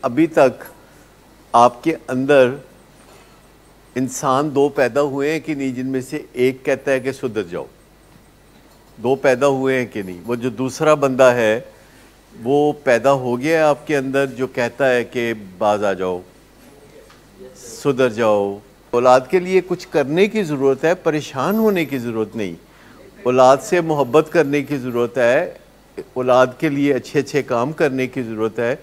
अभी तक आपके अंदर इंसान दो पैदा हुए हैं कि नहीं, जिनमें से एक कहता है कि सुधर जाओ? दो पैदा हुए हैं कि नहीं? वो जो दूसरा बंदा है वो पैदा हो गया है आपके अंदर, जो कहता है कि बाज आ जाओ, सुधर जाओ। औलाद के लिए कुछ करने की ज़रूरत है, परेशान होने की ज़रूरत नहीं। औलाद से मोहब्बत करने की ज़रूरत है, औलाद के लिए अच्छे अच्छे काम करने की ज़रूरत है।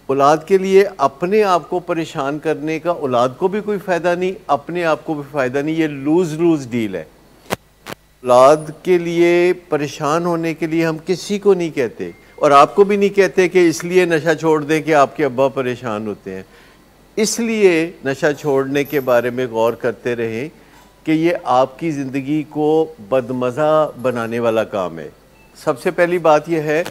औलाद के लिए अपने आप को परेशान करने का औलाद को भी कोई फ़ायदा नहीं, अपने आप को भी फ़ायदा नहीं। ये लूज़ लूज़ डील है। औलाद के लिए परेशान होने के लिए हम किसी को नहीं कहते, और आपको भी नहीं कहते कि इसलिए नशा छोड़ दें कि आपके अब्बा परेशान होते हैं। इसलिए नशा छोड़ने के बारे में गौर करते रहें कि ये आपकी ज़िंदगी को बदमज़ा बनाने वाला काम है। सबसे पहली बात यह है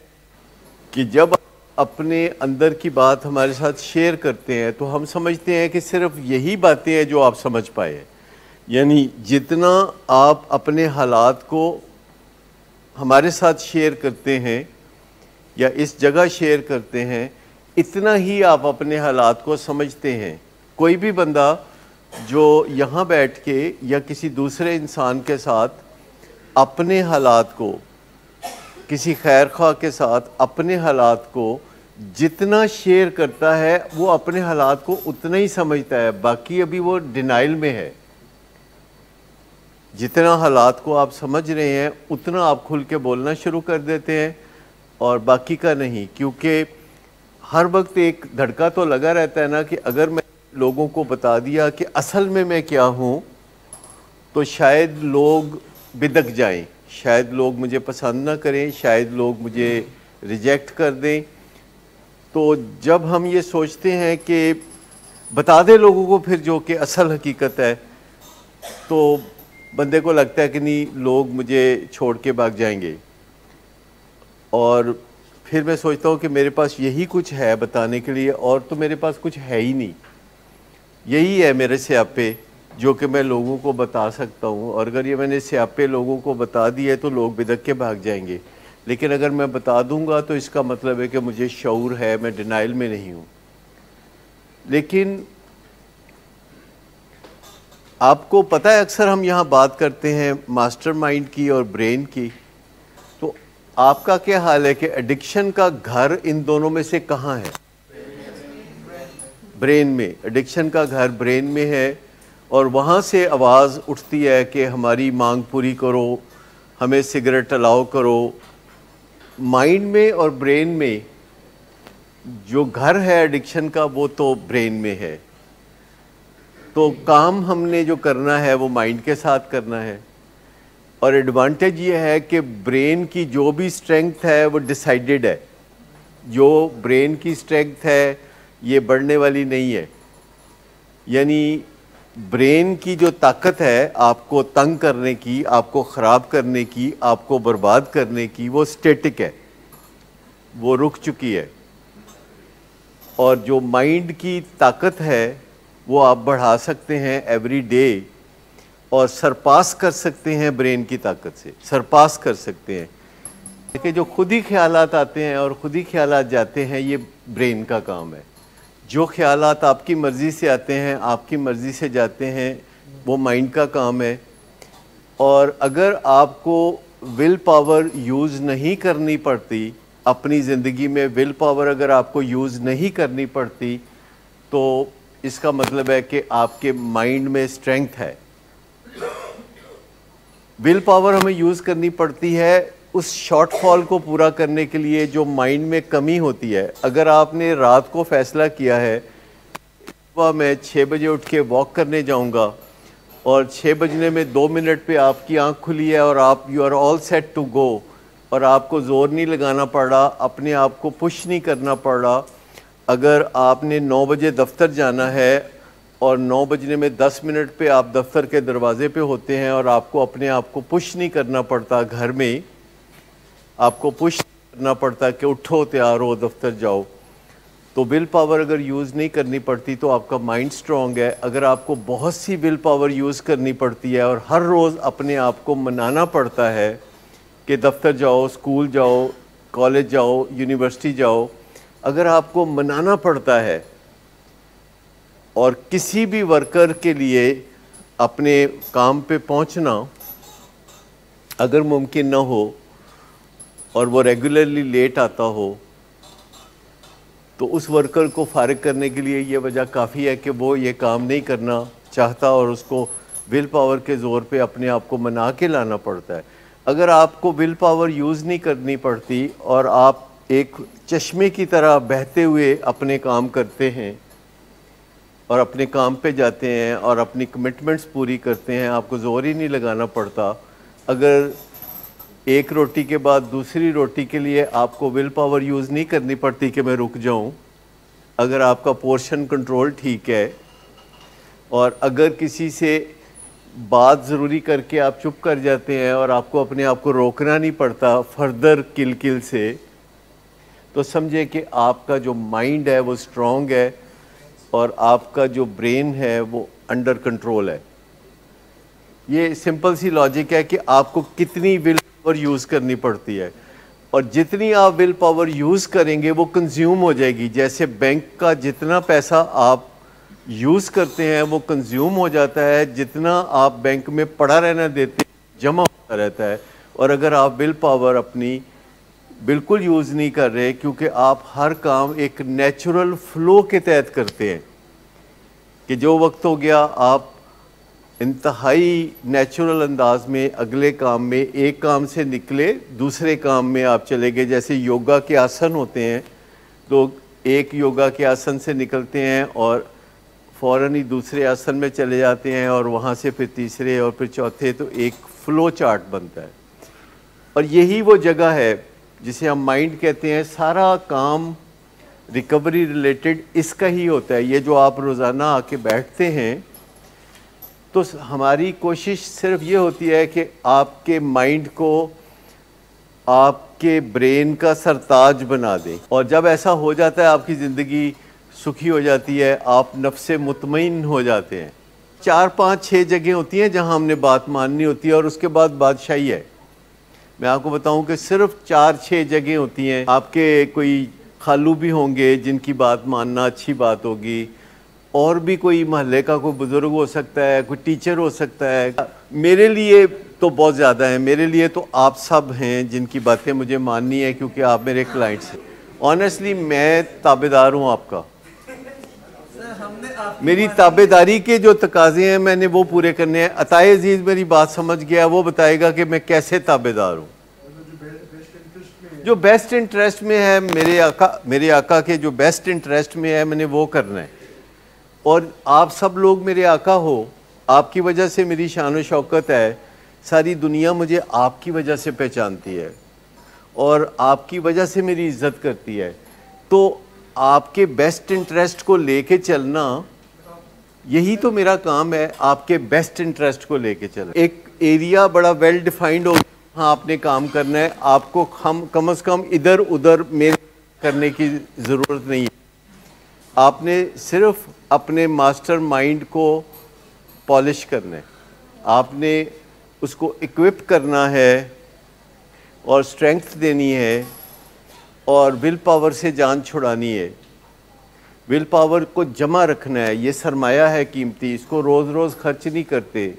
कि जब अपने अंदर की बात हमारे साथ शेयर करते हैं तो हम समझते हैं कि सिर्फ यही बातें हैं जो आप समझ पाए हैं। यानी जितना आप अपने हालात को हमारे साथ शेयर करते हैं या इस जगह शेयर करते हैं, इतना ही आप अपने हालात को समझते हैं। कोई भी बंदा जो यहाँ बैठ के या किसी दूसरे इंसान के साथ अपने हालात को, किसी खैर ख्वाह के साथ अपने हालात को जितना शेयर करता है, वो अपने हालात को उतना ही समझता है। बाकी अभी वो डिनाइल में है। जितना हालात को आप समझ रहे हैं उतना आप खुल के बोलना शुरू कर देते हैं, और बाकी का नहीं। क्योंकि हर वक्त एक धड़का तो लगा रहता है ना कि अगर मैं लोगों को बता दिया कि असल में मैं क्या हूँ तो शायद लोग बिदक जाएं, शायद लोग मुझे पसंद ना करें, शायद लोग मुझे रिजेक्ट कर दें। तो जब हम ये सोचते हैं कि बता दें लोगों को फिर जो कि असल हकीकत है, तो बंदे को लगता है कि नहीं, लोग मुझे छोड़ के भाग जाएंगे। और फिर मैं सोचता हूँ कि मेरे पास यही कुछ है बताने के लिए, और तो मेरे पास कुछ है ही नहीं। यही है मेरे स्यापे जो कि मैं लोगों को बता सकता हूँ, और अगर ये मैंने स्यापे लोगों को बता दिए तो लोग बिदक के भाग जाएंगे। लेकिन अगर मैं बता दूंगा तो इसका मतलब है कि मुझे शऊर है, मैं डिनाइल में नहीं हूँ। लेकिन आपको पता है, अक्सर हम यहाँ बात करते हैं मास्टरमाइंड की और ब्रेन की। तो आपका क्या हाल है कि एडिक्शन का घर इन दोनों में से कहाँ है? ब्रेन में। एडिक्शन का घर ब्रेन में है, और वहाँ से आवाज़ उठती है कि हमारी मांग पूरी करो, हमें सिगरेट अलाउ करो। माइंड में और ब्रेन में जो घर है एडिक्शन का, वो तो ब्रेन में है। तो काम हमने जो करना है वो माइंड के साथ करना है। और एडवांटेज ये है कि ब्रेन की जो भी स्ट्रेंथ है वो डिसाइडेड है। जो ब्रेन की स्ट्रेंथ है ये बढ़ने वाली नहीं है। यानी ब्रेन की जो ताकत है आपको तंग करने की, आपको ख़राब करने की, आपको बर्बाद करने की, वो स्टैटिक है, वो रुक चुकी है। और जो माइंड की ताकत है वो आप बढ़ा सकते हैं एवरी डे, और सरपास कर सकते हैं ब्रेन की ताकत से, सरपास कर सकते हैं। देखिए, जो खुद ही ख्यालात आते हैं और ख़ुद ही ख्यालात जाते हैं, ये ब्रेन का काम है। जो ख्यालात आपकी मर्ज़ी से आते हैं, आपकी मर्ज़ी से जाते हैं, वो माइंड का काम है। और अगर आपको विल पावर यूज़ नहीं करनी पड़ती अपनी ज़िंदगी में, विल पावर अगर आपको यूज़ नहीं करनी पड़ती, तो इसका मतलब है कि आपके माइंड में स्ट्रेंथ है। विल पावर हमें यूज़ करनी पड़ती है उस शॉर्टफॉल को पूरा करने के लिए जो माइंड में कमी होती है। अगर आपने रात को फैसला किया है सुबह मैं 6 बजे उठ के वॉक करने जाऊंगा, और 6 बजने में 2 मिनट पे आपकी आंख खुली है और आप you are all set to go, और आपको ज़ोर नहीं लगाना पड़ रहा, अपने आप को पुश नहीं करना पड़ रहा। अगर आपने 9 बजे दफ्तर जाना है और 9 बजने में 10 मिनट पे आप दफ्तर के दरवाजे पे होते हैं, और आपको अपने आप को पुश नहीं करना पड़ता, घर में आपको पुश करना पड़ता कि उठो, तैयार हो, दफ्तर जाओ, तो विल पावर अगर यूज़ नहीं करनी पड़ती तो आपका माइंड स्ट्रॉन्ग है। अगर आपको बहुत सी विल पावर यूज़ करनी पड़ती है और हर रोज़ अपने आप को मनाना पड़ता है कि दफ्तर जाओ, स्कूल जाओ, कॉलेज जाओ, यूनिवर्सिटी जाओ, अगर आपको मनाना पड़ता है और किसी भी वर्कर के लिए अपने काम पे पहुंचना अगर मुमकिन ना हो और वो रेगुलरली लेट आता हो, तो उस वर्कर को फारिग करने के लिए ये वजह काफ़ी है कि वो ये काम नहीं करना चाहता और उसको विल पावर के ज़ोर पे अपने आप को मना के लाना पड़ता है। अगर आपको विल पावर यूज़ नहीं करनी पड़ती और आप एक चश्मे की तरह बहते हुए अपने काम करते हैं और अपने काम पे जाते हैं और अपनी कमिटमेंट्स पूरी करते हैं, आपको ज़ोर ही नहीं लगाना पड़ता। अगर एक रोटी के बाद दूसरी रोटी के लिए आपको विल पावर यूज़ नहीं करनी पड़ती कि मैं रुक जाऊं, अगर आपका पोर्शन कंट्रोल ठीक है और अगर किसी से बात ज़रूरी करके आप चुप कर जाते हैं और आपको अपने आप को रोकना नहीं पड़ता फर्दर किल से, तो समझे कि आपका जो माइंड है वो स्ट्रॉन्ग है और आपका जो ब्रेन है वो अंडर कंट्रोल है। ये सिंपल सी लॉजिक है कि आपको कितनी विल पावर यूज़ करनी पड़ती है और जितनी आप विल पावर यूज़ करेंगे वो कंज्यूम हो जाएगी। जैसे बैंक का जितना पैसा आप यूज़ करते हैं वो कंज्यूम हो जाता है, जितना आप बैंक में पड़ा रहना देते हैं जमा होता रहता है। और अगर आप विल पावर अपनी बिल्कुल यूज़ नहीं कर रहे, क्योंकि आप हर काम एक नेचुरल फ्लो के तहत करते हैं कि जो वक्त हो गया आप इंतहाई नेचुरल अंदाज में अगले काम में, एक काम से निकले दूसरे काम में आप चले गए। जैसे योगा के आसन होते हैं, लोग एक योगा के आसन से निकलते हैं और फ़ौरन ही दूसरे आसन में चले जाते हैं और वहाँ से फिर तीसरे और फिर चौथे, तो एक फ़्लो चार्ट बनता है। और यही वो जगह है जिसे हम माइंड कहते हैं। सारा काम रिकवरी रिलेटेड इसका ही होता है। ये जो आप रोज़ाना आके बैठते हैं, तो हमारी कोशिश सिर्फ ये होती है कि आपके माइंड को आपके ब्रेन का सरताज बना दें। और जब ऐसा हो जाता है आपकी ज़िंदगी सुखी हो जाती है, आप नफ्से मुतमईन हो जाते हैं। 4, 5, 6 जगह होती हैं जहां हमने बात माननी होती है और उसके बाद बादशाही है। मैं आपको बताऊं कि सिर्फ 4-6 जगह होती हैं। आपके कोई खालू भी होंगे जिनकी बात मानना अच्छी बात होगी, और भी कोई महल्ले का कोई बुज़ुर्ग हो सकता है, कोई टीचर हो सकता है। मेरे लिए तो बहुत ज़्यादा है, मेरे लिए तो आप सब हैं जिनकी बातें मुझे माननी है, क्योंकि आप मेरे क्लाइंट्स हैं। ऑनेस्टली मैं ताबेदार हूँ आपका। मेरी ताबेदारी के जो तकाजे हैं मैंने वो पूरे करने हैं। अताए अजीज़ मेरी बात समझ गया, वो बताएगा कि मैं कैसे ताबेदार हूँ। जो बेस्ट इंटरेस्ट में है मेरे आका के जो बेस्ट इंटरेस्ट में है, मैंने वो करना है। और आप सब लोग मेरे आका हो, आपकी वजह से मेरी शान व शौकत है। सारी दुनिया मुझे आपकी वजह से पहचानती है और आपकी वजह से मेरी इज्जत करती है। तो आपके बेस्ट इंटरेस्ट को लेके चलना, यही तो मेरा काम है, आपके बेस्ट इंटरेस्ट को लेके चलना। एक एरिया बड़ा वेल डिफाइंड हो, हाँ आपने काम करना है, आपको कम से कम इधर उधर मेरे करने की ज़रूरत नहीं है। आपने सिर्फ अपने मास्टर माइंड को पॉलिश करना है, आपने उसको इक्विप करना है और स्ट्रेंथ देनी है और विल पावर से जान छुड़ानी है। विल पावर को जमा रखना है, ये सरमाया है कीमती, इसको रोज़ रोज़ खर्च नहीं करते।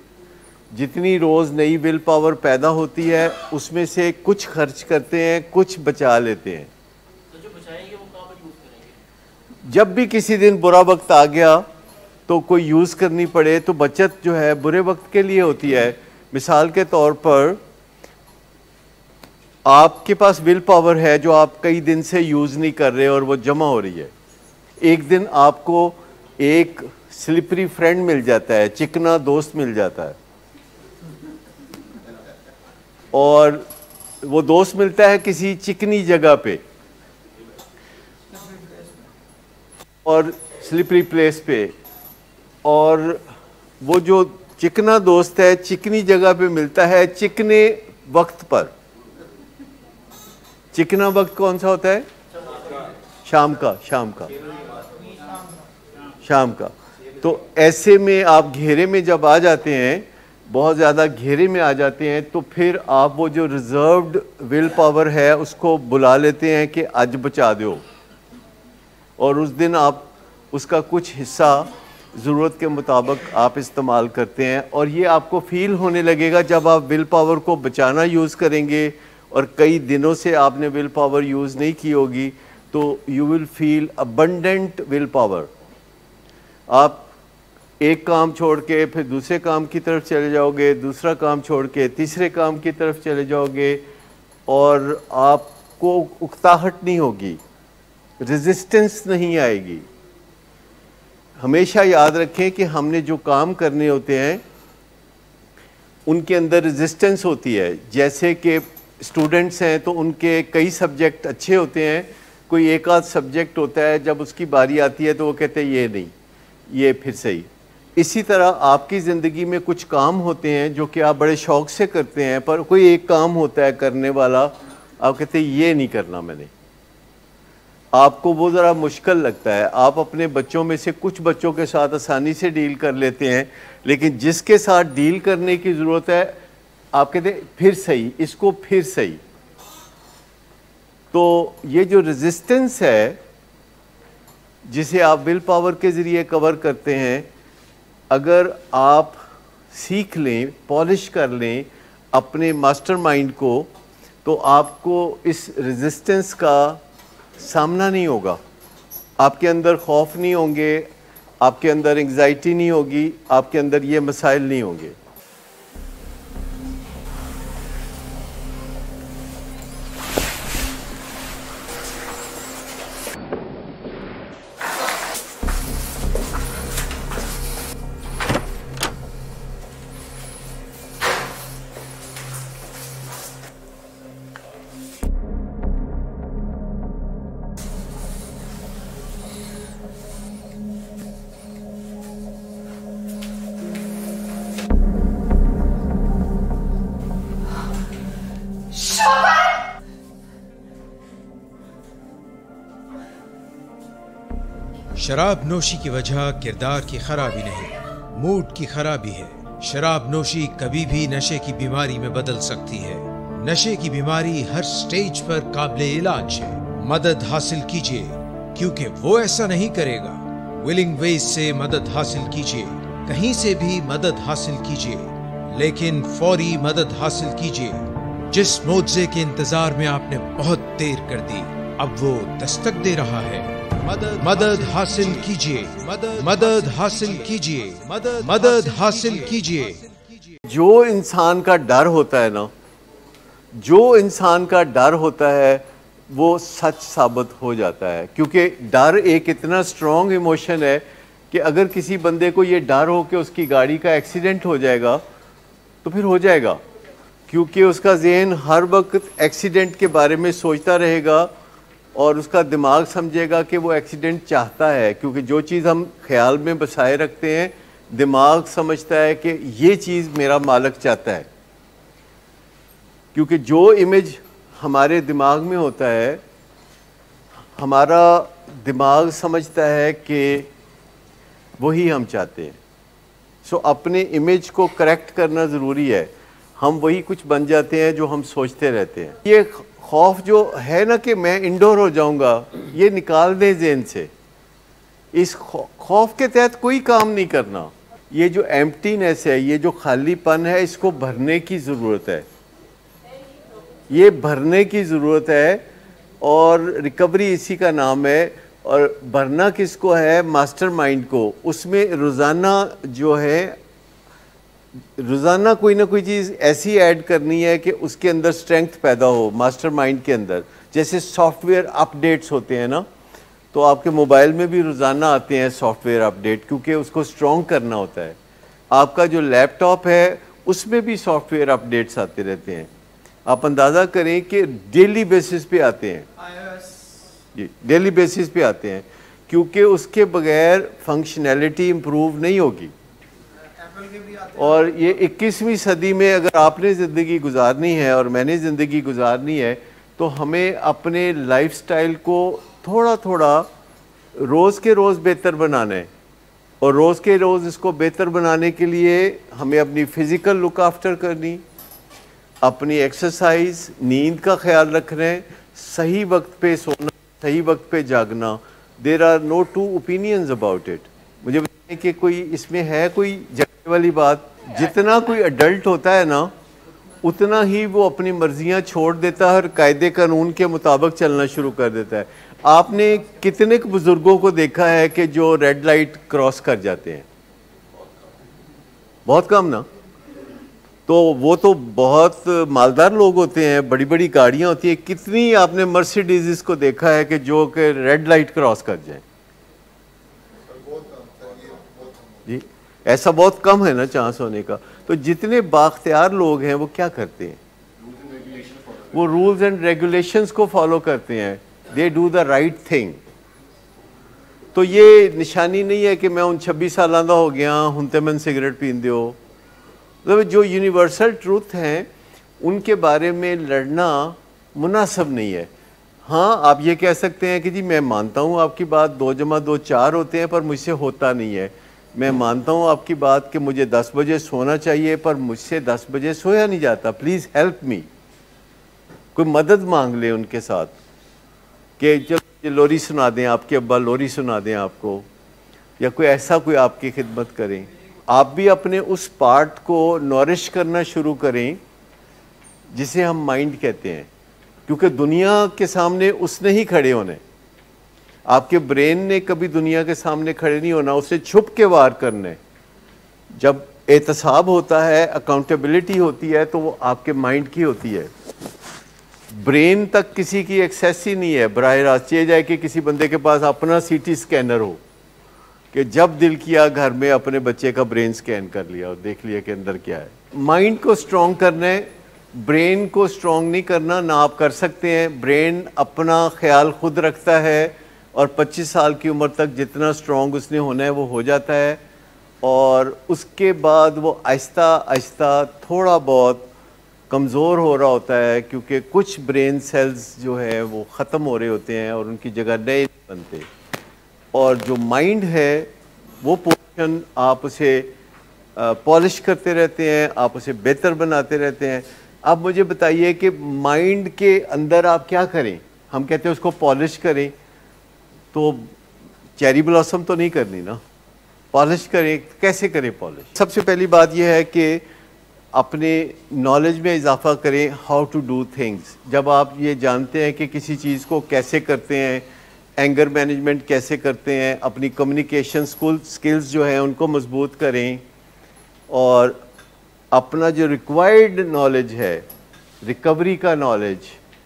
जितनी रोज़ नई विल पावर पैदा होती है उसमें से कुछ खर्च करते हैं, कुछ बचा लेते हैं। तो जो बचाएंगे वो कहाँ पर यूज़ करेंगे? जब भी किसी दिन बुरा वक्त आ गया तो कोई यूज़ करनी पड़े, तो बचत जो है बुरे वक्त के लिए होती है। मिसाल के तौर पर आपके पास विल पावर है जो आप कई दिन से यूज़ नहीं कर रहे और वो जमा हो रही है। एक दिन आपको एक स्लिपरी फ्रेंड मिल जाता है, चिकना दोस्त मिल जाता है, और वो दोस्त मिलता है किसी चिकनी जगह पे और स्लिपरी प्लेस पे, और वो जो चिकना दोस्त है चिकनी जगह पे मिलता है चिकने वक्त पर। चिकना वक्त कौन सा होता है? शाम का। तो ऐसे में आप घेरे में जब आ जाते हैं, बहुत ज़्यादा घेरे में आ जाते हैं, तो फिर आप वो जो रिजर्व्ड विल पावर है उसको बुला लेते हैं कि आज बचा दो। और उस दिन आप उसका कुछ हिस्सा ज़रूरत के मुताबिक आप इस्तेमाल करते हैं, और ये आपको फील होने लगेगा जब आप विल पावर को बचाना यूज़ करेंगे और कई दिनों से आपने विल पावर यूज़ नहीं की होगी, तो you will feel abundant will power. आप एक काम छोड़ के फिर दूसरे काम की तरफ चले जाओगे, दूसरा काम छोड़ के तीसरे काम की तरफ चले जाओगे, और आपको उकताहट नहीं होगी, रेजिस्टेंस नहीं आएगी। हमेशा याद रखें कि हमने जो काम करने होते हैं उनके अंदर रेजिस्टेंस होती है। जैसे कि स्टूडेंट्स हैं तो उनके कई सब्जेक्ट अच्छे होते हैं, कोई एक आध सब्जेक्ट होता है जब उसकी बारी आती है तो वो कहते हैं ये नहीं, ये फिर सही। इसी तरह आपकी ज़िंदगी में कुछ काम होते हैं जो कि आप बड़े शौक़ से करते हैं, पर कोई एक काम होता है करने वाला, आप कहते हैं ये नहीं करना मैंने, आपको वो ज़रा मुश्किल लगता है। आप अपने बच्चों में से कुछ बच्चों के साथ आसानी से डील कर लेते हैं, लेकिन जिसके साथ डील करने की ज़रूरत है आप कहते हैं फिर सही, इसको फिर सही। तो ये जो रेजिस्टेंस है जिसे आप विल पावर के ज़रिए कवर करते हैं, अगर आप सीख लें, पॉलिश कर लें अपने मास्टरमाइंड को, तो आपको इस रेजिस्टेंस का सामना नहीं होगा। आपके अंदर खौफ नहीं होंगे, आपके अंदर एंग्जाइटी नहीं होगी, आपके अंदर ये मसाइल नहीं होंगे। शराब नोशी की वजह किरदार की खराबी नहीं, मूड की खराबी है। शराब नोशी कभी भी नशे की बीमारी में बदल सकती है। नशे की बीमारी हर स्टेज पर काबिले इलाज है। मदद हासिल कीजिए, क्योंकि वो ऐसा नहीं करेगा। विलिंग वेज से मदद हासिल कीजिए, कहीं से भी मदद हासिल कीजिए, लेकिन फौरी मदद हासिल कीजिए। जिस मुआवजे के इंतजार में आपने बहुत देर कर दी, अब वो दस्तक दे रहा है। मदद हासिल कीजिए, मदद हासिल कीजिए, मदद हासिल कीजिए। जो इंसान का डर होता है ना, जो इंसान का डर होता है वो सच साबित हो जाता है, क्योंकि डर एक इतना स्ट्रॉन्ग इमोशन है कि अगर किसी बंदे को ये डर हो कि उसकी गाड़ी का एक्सीडेंट हो जाएगा तो फिर हो जाएगा, क्योंकि उसका ज़हन हर वक्त एक्सीडेंट के बारे में सोचता रहेगा और उसका दिमाग समझेगा कि वो एक्सीडेंट चाहता है, क्योंकि जो चीज़ हम ख्याल में बसाए रखते हैं दिमाग समझता है कि ये चीज़ मेरा मालिक चाहता है। क्योंकि जो इमेज हमारे दिमाग में होता है, हमारा दिमाग समझता है कि वही हम चाहते हैं। सो अपने इमेज को करेक्ट करना ज़रूरी है। हम वही कुछ बन जाते हैं जो हम सोचते रहते हैं। ये खौफ जो है ना कि मैं इंडोर हो जाऊंगा, ये निकाल दें ज़हन से। इस खौफ के तहत कोई काम नहीं करना। ये जो एम्प्टीनेस है, ये जो खालीपन है, इसको भरने की ज़रूरत है। ये भरने की ज़रूरत है और रिकवरी इसी का नाम है। और भरना किसको है? मास्टरमाइंड को। उसमें रोज़ाना जो है, रोज़ाना कोई ना कोई चीज़ ऐसी ऐड करनी है कि उसके अंदर स्ट्रेंथ पैदा हो मास्टरमाइंड के अंदर। जैसे सॉफ्टवेयर अपडेट्स होते हैं ना, तो आपके मोबाइल में भी रोज़ाना आते हैं सॉफ्टवेयर अपडेट, क्योंकि उसको स्ट्रॉन्ग करना होता है। आपका जो लैपटॉप है उसमें भी सॉफ्टवेयर अपडेट्स आते रहते हैं। आप अंदाज़ा करें कि डेली बेसिस पे आते हैं, जी डेली बेसिस पे आते हैं, क्योंकि उसके बगैर फंक्शनैलिटी इम्प्रूव नहीं होगी। और ये 21वीं सदी में अगर आपने ज़िंदगी गुजारनी है और मैंने ज़िंदगी गुजारनी है, तो हमें अपने लाइफस्टाइल को थोड़ा थोड़ा रोज़ के रोज़ बेहतर बनाना है। और रोज़ के रोज़ इसको बेहतर बनाने के लिए हमें अपनी फ़िज़िकल लुक आफ्टर करनी, अपनी एक्सरसाइज, नींद का ख्याल रखना है, सही वक्त पे सोना, सही वक्त पे जागना, there are no two opinions about it. मुझे बताएं कि कोई इसमें है कोई झगड़े वाली बात? जितना कोई अडल्ट होता है ना, उतना ही वो अपनी मर्जियां छोड़ देता है और कायदे कानून के मुताबिक चलना शुरू कर देता है। आपने कितने बुजुर्गों को देखा है कि जो रेड लाइट क्रॉस कर जाते हैं? बहुत कम ना। तो वो तो बहुत मालदार लोग होते हैं, बड़ी बड़ी गाड़ियां होती हैं। कितनी आपने मर्सिडीज को देखा है कि जो कि रेड लाइट क्रॉस कर जाए? जी, ऐसा बहुत कम है ना चांस होने का। तो जितने बाख्तियार लोग हैं वो क्या करते हैं? वो रूल्स एंड रेगुलेशंस को फॉलो करते हैं। They do the right thing. तो ये निशानी नहीं है कि मैं उन 26 साल का हो गया हूं तो मैं सिगरेट पींदे हो। मतलब जो यूनिवर्सल ट्रूथ हैं उनके बारे में लड़ना मुनासिब नहीं है। हाँ, आप ये कह सकते हैं कि जी मैं मानता हूँ आपकी बात, 2 + 2 4 होते हैं, पर मुझसे होता नहीं है। मैं मानता हूँ आपकी बात कि मुझे 10 बजे सोना चाहिए, पर मुझसे 10 बजे सोया नहीं जाता। Please help me. कोई मदद मांग ले उनके साथ कि चलो लोरी सुना दें, आपके अब्बा लोरी सुना दें आपको, या कोई ऐसा कोई आपकी खिदमत करें। आप भी अपने उस पार्ट को नॉरिश करना शुरू करें जिसे हम माइंड कहते हैं, क्योंकि दुनिया के सामने उसने ही खड़े होने। आपके ब्रेन ने कभी दुनिया के सामने खड़े नहीं होना, उसे छुप के वार करने। जब एहतसाब होता है, अकाउंटेबिलिटी होती है, तो वो आपके माइंड की होती है। ब्रेन तक किसी की एक्सेस ही नहीं है बराह रास्त। ये जाए कि किसी बंदे के पास अपना सीटी स्कैनर हो कि जब दिल किया घर में अपने बच्चे का ब्रेन स्कैन कर लिया और देख लिया कि अंदर क्या है। माइंड को स्ट्रॉन्ग करना है, ब्रेन को स्ट्रॉन्ग नहीं करना। ना आप कर सकते हैं। ब्रेन अपना ख्याल खुद रखता है और 25 साल की उम्र तक जितना स्ट्रॉन्ग उसने होना है वो हो जाता है, और उसके बाद वो आहिस्ता आहिस्ता थोड़ा बहुत कमज़ोर हो रहा होता है, क्योंकि कुछ ब्रेन सेल्स जो है वो ख़त्म हो रहे होते हैं और उनकी जगह नए बनते। और जो माइंड है वो पोर्शन आप उसे पॉलिश करते रहते हैं, आप उसे बेहतर बनाते रहते हैं। अब मुझे बताइए कि माइंड के अंदर आप क्या करें? हम कहते हैं उसको पॉलिश करें, तो चेरी ब्लॉसम तो नहीं करनी ना, पॉलिश करें। कैसे करें पॉलिश? सबसे पहली बात यह है कि अपने नॉलेज में इजाफा करें, हाउ टू डू थिंग्स। जब आप ये जानते हैं कि किसी चीज़ को कैसे करते हैं, एंगर मैनेजमेंट कैसे करते हैं, अपनी कम्युनिकेशन स्किल्स जो हैं उनको मजबूत करें, और अपना जो रिक्वायर्ड नॉलेज है, रिकवरी का knowledge,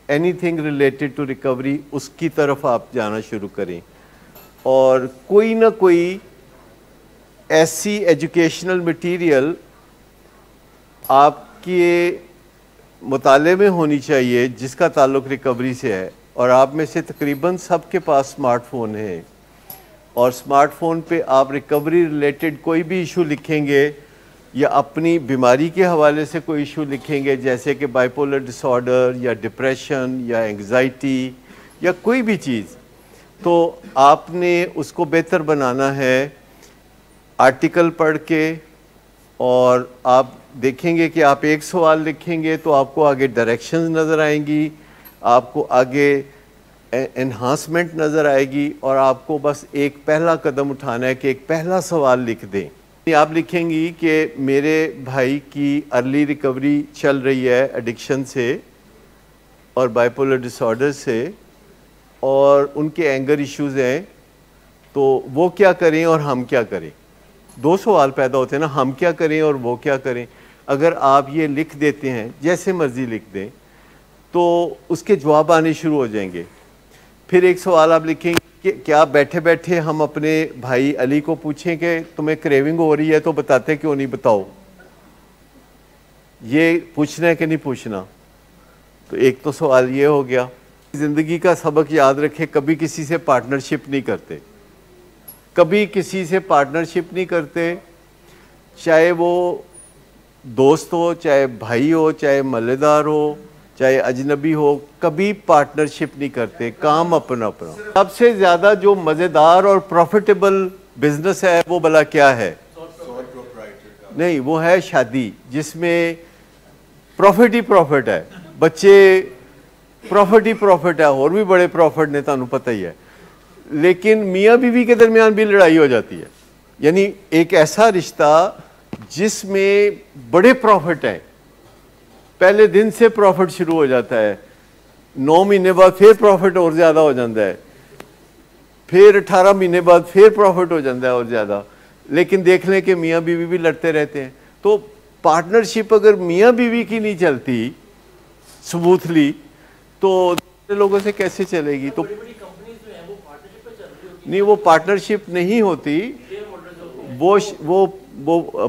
anything related to recovery, उसकी तरफ आप जाना शुरू करें। और कोई ना कोई ऐसी एजुकेशनल मटेरियल आपके मुताले में होनी चाहिए जिसका ताल्लुक़ रिकवरी से है। और आप में से तकरीबन सबके पास स्मार्टफ़ोन है, और स्मार्टफ़ोन पे आप रिकवरी रिलेटेड कोई भी इशू लिखेंगे या अपनी बीमारी के हवाले से कोई इशू लिखेंगे, जैसे कि बाइपोलर डिसऑर्डर या डिप्रेशन या एंग्जाइटी या कोई भी चीज़, तो आपने उसको बेहतर बनाना है आर्टिकल पढ़ के। और आप देखेंगे कि आप एक सवाल लिखेंगे तो आपको आगे डायरेक्शंस नज़र आएंगी, आपको आगे एनहांसमेंट नज़र आएगी, और आपको बस एक पहला कदम उठाना है कि एक पहला सवाल लिख दें। आप लिखेंगी कि मेरे भाई की अर्ली रिकवरी चल रही है एडिक्शन से और बाइपोलर डिसऑर्डर से, और उनके एंगर इश्यूज़ हैं, तो वो क्या करें और हम क्या करें। 2 सवाल पैदा होते हैं ना, हम क्या करें और वो क्या करें। अगर आप ये लिख देते हैं, जैसे मर्ज़ी लिख दें, तो उसके जवाब आने शुरू हो जाएंगे। फिर एक सवाल आप लिखेंगे कि क्या बैठे बैठे हम अपने भाई अली को पूछें कि तुम्हें क्रेविंग हो रही है तो बताते क्यों नहीं, बताओ। ये पूछना है कि नहीं पूछना? तो एक तो सवाल ये हो गया। ज़िंदगी का सबक याद रखें, कभी किसी से पार्टनरशिप नहीं करते, कभी किसी से पार्टनरशिप नहीं करते, चाहे वो दोस्त हो, चाहे भाई हो, चाहे मल्लेदार हो, चाहे अजनबी हो, कभी पार्टनरशिप नहीं करते। काम अपना अपना। सबसे ज़्यादा जो मज़ेदार और प्रॉफिटेबल बिजनेस है वो भला क्या है? नहीं, वो है शादी, जिसमें प्रॉफिट ही प्रॉफिट है। बच्चे प्रॉफिट ही प्रॉफिट है, और भी बड़े प्रॉफिट ने, तुहानू पता ही है। लेकिन मियाँ बीवी के दरमियान भी लड़ाई हो जाती है। यानी एक ऐसा रिश्ता जिसमें बड़े प्रॉफिट हैं, पहले दिन से प्रॉफिट शुरू हो जाता है, 9 महीने बाद फिर प्रॉफिट और ज़्यादा हो जाता है, फिर 18 महीने बाद फिर प्रॉफिट हो जाता है और ज़्यादा, लेकिन देख लें कि मियाँ बीवी भी लड़ते रहते हैं। तो पार्टनरशिप अगर मियाँ बीवी की नहीं चलती स्मूथली तो दूसरे लोगों से कैसे चलेगी? तो नहीं, वो पार्टनरशिप नहीं होती, वो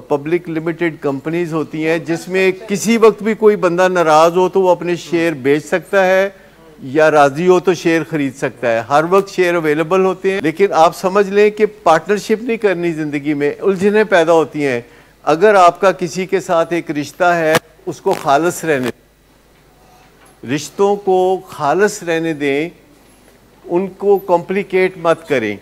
पब्लिक लिमिटेड कंपनीज होती हैं जिसमें किसी वक्त भी कोई बंदा नाराज हो तो वो अपने शेयर बेच सकता है, या राजी हो तो शेयर खरीद सकता है। हर वक्त शेयर अवेलेबल होते हैं। लेकिन आप समझ लें कि पार्टनरशिप नहीं करनी, जिंदगी में उलझनें पैदा होती हैं। अगर आपका किसी के साथ एक रिश्ता है, उसको खालिस रहने, रिश्तों को खालिस रहने दें, उनको कॉम्प्लिकेट मत करें।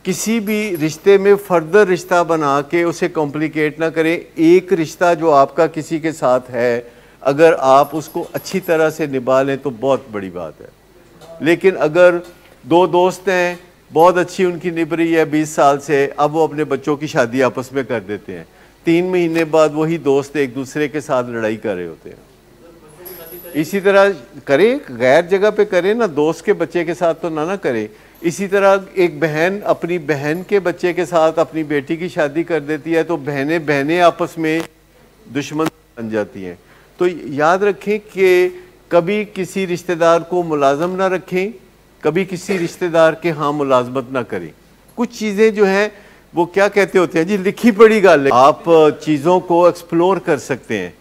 किसी भी रिश्ते में फर्दर रिश्ता बना के उसे कॉम्प्लिकेट ना करें। एक रिश्ता जो आपका किसी के साथ है, अगर आप उसको अच्छी तरह से निभा लें तो बहुत बड़ी बात है। लेकिन अगर दो दोस्त हैं, बहुत अच्छी उनकी निभ रही है 20 साल से, अब वो अपने बच्चों की शादी आपस में कर देते हैं, 3 महीने बाद वही दोस्त एक दूसरे के साथ लड़ाई कर रहे होते हैं। इसी तरह करें, गैर जगह पे करें ना, दोस्त के बच्चे के साथ तो ना करें। इसी तरह एक बहन अपनी बहन के बच्चे के साथ अपनी बेटी की शादी कर देती है तो बहनें बहनें आपस में दुश्मन बन जाती हैं। तो याद रखें कि कभी किसी रिश्तेदार को मुलाजम ना रखें, कभी किसी रिश्तेदार के हाँ मुलाजमत ना करें। कुछ चीज़ें जो हैं वो क्या कहते होते हैं जी, लिखी पड़ी गल है। आप चीज़ों को एक्सप्लोर कर सकते हैं,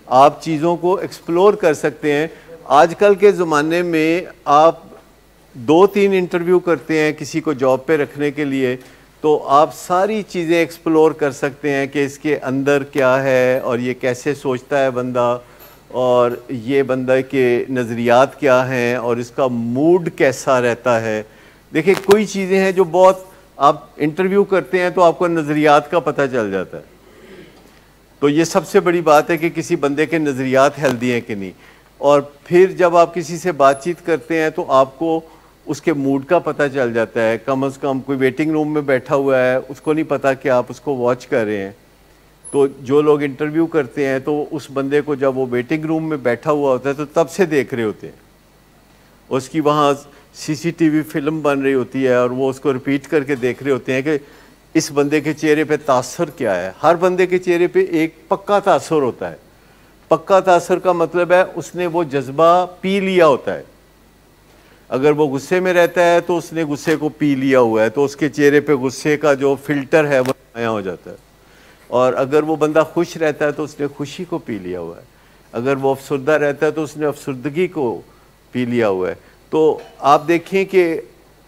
आप चीज़ों को एक्सप्लोर कर सकते हैं। आजकल के ज़माने में आप 2-3 इंटरव्यू करते हैं किसी को जॉब पे रखने के लिए, तो आप सारी चीज़ें एक्सप्लोर कर सकते हैं कि इसके अंदर क्या है और ये कैसे सोचता है बंदा, और ये बंदा के नज़रियात क्या हैं और इसका मूड कैसा रहता है। देखिए, कोई चीज़ें हैं जो बहुत, आप इंटरव्यू करते हैं तो आपको नज़रियात का पता चल जाता है। तो ये सबसे बड़ी बात है कि किसी बंदे के नज़रियात हेल्दी हैं कि नहीं। और फिर जब आप किसी से बातचीत करते हैं तो आपको उसके मूड का पता चल जाता है। कम से कम कोई वेटिंग रूम में बैठा हुआ है, उसको नहीं पता कि आप उसको वॉच कर रहे हैं। तो जो लोग इंटरव्यू करते हैं तो उस बंदे को जब वो वेटिंग रूम में बैठा हुआ होता है तो तब से देख रहे होते हैं, उसकी वहाँ CCTV फिल्म बन रही होती है और वो उसको रिपीट करके देख रहे होते हैं कि इस बंदे के चेहरे पे तासर क्या है। हर बंदे के चेहरे पे एक पक्का तासर होता है। पक्का तासर का मतलब है उसने वो जज्बा पी लिया होता है। अगर वो गुस्से में रहता है तो उसने गुस्से को पी लिया हुआ है, तो उसके चेहरे पे गुस्से का जो फिल्टर है वो नया हो जाता है। और अगर वो बंदा खुश रहता है तो उसने खुशी को पी लिया हुआ है। अगर वो अफसरदा रहता है तो उसने अफसरदगी को पी लिया हुआ है। तो आप देखें कि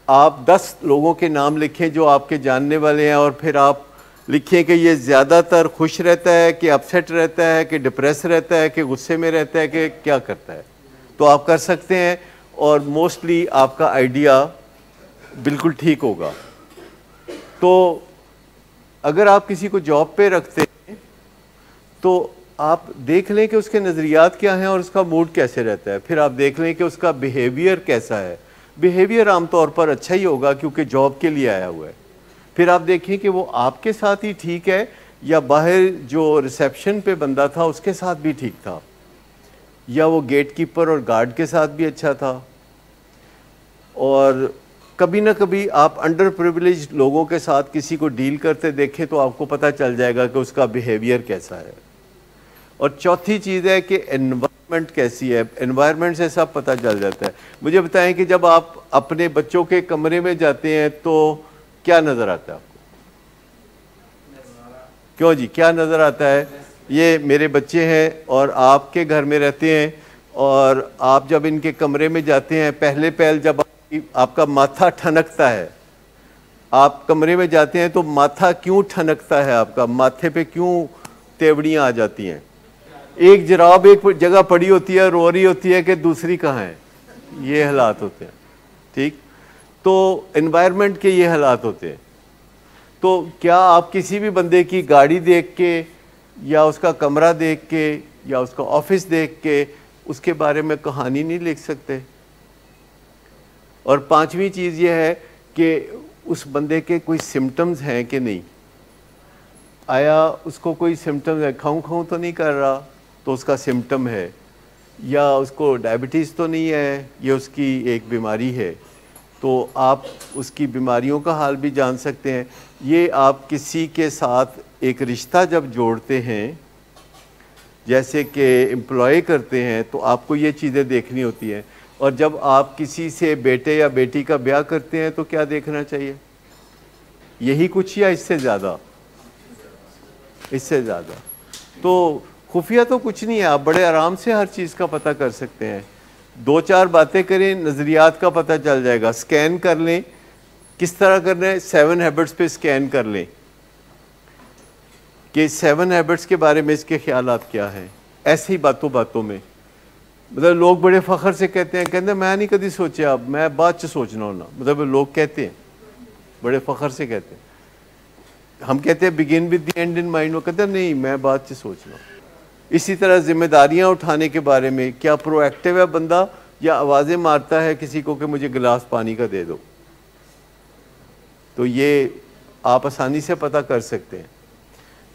आप 10 लोगों के नाम लिखें जो आपके जानने वाले हैं, और फिर आप लिखें कि ये ज़्यादातर खुश रहता है कि अपसेट रहता है कि डिप्रेस रहता है कि गुस्से में रहता है कि क्या करता है। तो आप कर सकते हैं और मोस्टली आपका आइडिया बिल्कुल ठीक होगा। तो अगर आप किसी को जॉब पे रखते हैं तो आप देख लें कि उसके नज़रियात क्या हैं और उसका मूड कैसे रहता है। फिर आप देख लें कि उसका बिहेवियर कैसा है। बिहेवियर आमतौर पर अच्छा ही होगा क्योंकि जॉब के लिए आया हुआ है। फिर आप देखें कि वो आपके साथ ही ठीक है या बाहर जो रिसेप्शन पे बंदा था उसके साथ भी ठीक था, या वो गेट कीपर और गार्ड के साथ भी अच्छा था। और कभी ना कभी आप अंडर प्रिविलेज लोगों के साथ किसी को डील करते देखें तो आपको पता चल जाएगा कि उसका बिहेवियर कैसा है। और चौथी चीज़ है कि एनवायरनमेंट कैसी है। एनवायरनमेंट से सब पता चल जाता है। मुझे बताएं कि जब आप अपने बच्चों के कमरे में जाते हैं तो क्या नज़र आता है आपको? क्यों जी, क्या नज़र आता है? ये मेरे बच्चे हैं और आपके घर में रहते हैं, और आप जब इनके कमरे में जाते हैं, पहले पहल जब आपका माथा ठनकता है, आप कमरे में जाते हैं तो माथा क्यों ठनकता है? आपका माथे पे क्यों तेवड़ियाँ आ जाती हैं? एक जराब एक जगह पड़ी होती है, रो रही होती है कि दूसरी कहाँ है। ये हालात होते हैं, ठीक। तो एनवायरनमेंट के ये हालात होते हैं। तो क्या आप किसी भी बंदे की गाड़ी देख के या उसका कमरा देख के या उसका ऑफिस देख के उसके बारे में कहानी नहीं लिख सकते? और पांचवी चीज़ ये है कि उस बंदे के कोई सिम्टम्स हैं कि नहीं। आया उसको कोई सिम्टम्स है, खाऊं तो नहीं कर रहा तो उसका सिम्टम है, या उसको डायबिटीज़ तो नहीं है, ये उसकी एक बीमारी है, तो आप उसकी बीमारियों का हाल भी जान सकते हैं। ये आप किसी के साथ एक रिश्ता जब जोड़ते हैं, जैसे कि एम्प्लॉय करते हैं, तो आपको ये चीज़ें देखनी होती हैं। और जब आप किसी से बेटे या बेटी का ब्याह करते हैं तो क्या देखना चाहिए? यही कुछ या इससे ज़्यादा? इससे ज़्यादा। तो खुफिया तो कुछ नहीं है, आप बड़े आराम से हर चीज़ का पता कर सकते हैं। 2-4 बातें करें, नज़रियात का पता चल जाएगा। स्कैन कर लें, किस तरह करना है? 7 हैबिट्स पे स्कैन कर लें कि 7 हैबिट्स के बारे में इसके ख्यालात क्या हैं। ऐसे ही बातों बातों में, मतलब लोग बड़े फ़ख्र से कहते हैं मैं नहीं कभी सोचा, अब मैं बाद च सोचना होना, मतलब लोग कहते हैं, बड़े फ़ख्र से कहते हैं। हम कहते हैं begin with the and in mind, वो कहते हैं नहीं मैं बाद च सोचना। इसी तरह जिम्मेदारियां उठाने के बारे में, क्या प्रोएक्टिव है बंदा या आवाज़ें मारता है किसी को कि मुझे गिलास पानी का दे दो, तो ये आप आसानी से पता कर सकते हैं।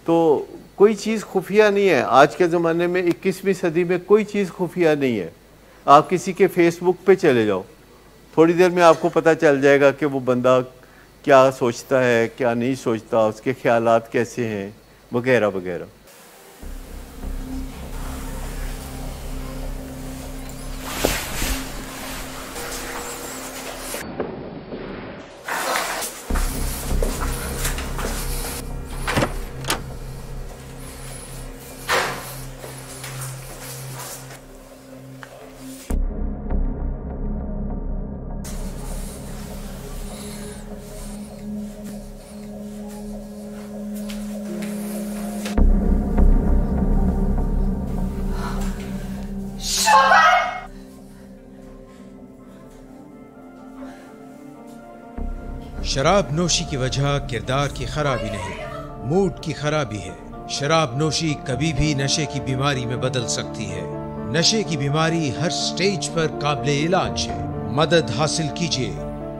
तो कोई चीज़ खुफिया नहीं है आज के ज़माने में, 21वीं सदी में कोई चीज़ खुफिया नहीं है। आप किसी के फेसबुक पे चले जाओ, थोड़ी देर में आपको पता चल जाएगा कि वो बंदा क्या सोचता है, क्या नहीं सोचता, उसके ख्यालात कैसे हैं, वगैरह वगैरह। शराब नोशी की वजह किरदार की खराबी नहीं, मूड की खराबी है। शराब नोशी कभी भी नशे की बीमारी में बदल सकती है। नशे की बीमारी हर स्टेज पर काबिले इलाज है। मदद हासिल कीजिए,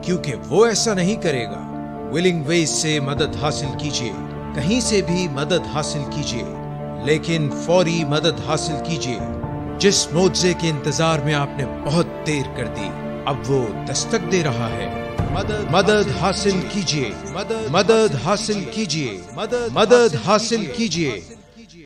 क्योंकि वो ऐसा नहीं करेगा। विलिंग वेज से मदद हासिल कीजिए, कहीं से भी मदद हासिल कीजिए, लेकिन फौरी मदद हासिल कीजिए। जिस मुआवजे के इंतजार में आपने बहुत देर कर दी, अब वो दस्तक दे रहा है। मदद हासिल कीजिए, मदद हासिल कीजिए, मदद हासिल कीजिए।